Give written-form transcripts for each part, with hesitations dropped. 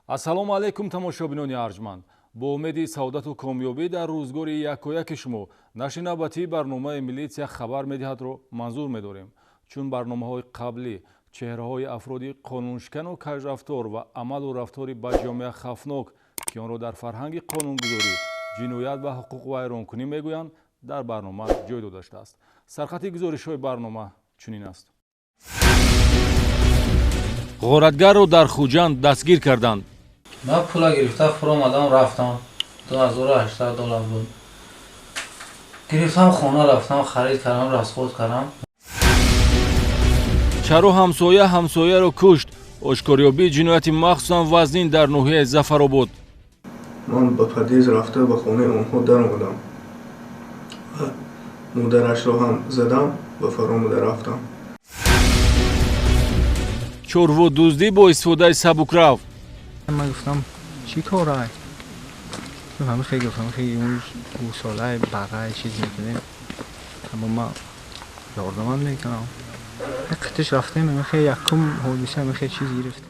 ассалому алайкум тамошобинони арҷманд. бо умеди саодату комёбӣ дар рӯзгори якояки шумо нашри навбатии барномаи милитсия хабар медиҳадро манзур медорем. чун барномаҳои қаблӣ чеҳраҳои афроди қонуншикану кажрафтор ва амалу рафтори ба ҷомеа хавфнок ки онро дар фарҳанги қонунгузорӣ ҷиноят ва ҳуқуқвайронкунӣ мегӯянд дар барнома ҷой дода шудааст. сархати гузоришҳои барнома чунин аст. ғоратгарро дар хуҷанд дастгир карданд. من پول گرفتم فرو آمدم رفتم 2800 دلار بود. گرفتم خونه رفتم خرید کردم راسخود کردم. чаро ҳамсояро кушт. ошкорёбии ҷинояти махсусан вазнин дар ноҳияи Зафаробод. من با پدیز رفته به خونه اونها در اومدم و مادرش رو هم زدم و فراموده رفتم. چورو دوزدی با استفاده سبوکرو. من گفتم چی کاره؟ من خیلی گفتم خیلی اون ساله بقیه چیز میکنه اما من یاردم میکنم قطعش رفته من خیلی یکم حادثه من خیلی چیز گرفت.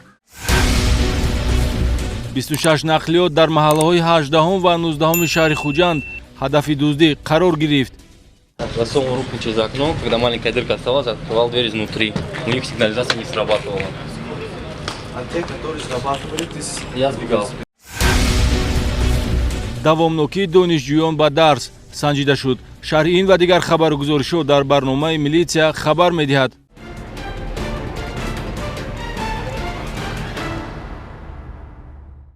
26 نقلیات در محله‌های 18 و 19 шаҳри Хуҷанд ҳадафи дуздӣ қарор гирифт. Засунул руку через окно, когда маленькая дырка оставалась, открывал дверь изнутри. У них сигнализация не срабатывала. А те, которые срабатывали, Я сбегал. давомнокии донишҷӯён ба дарс санҷида шуд. шарҳи ин ва дигар хабаргузоришҳо дар барномаи милитсия хабар медиҳад.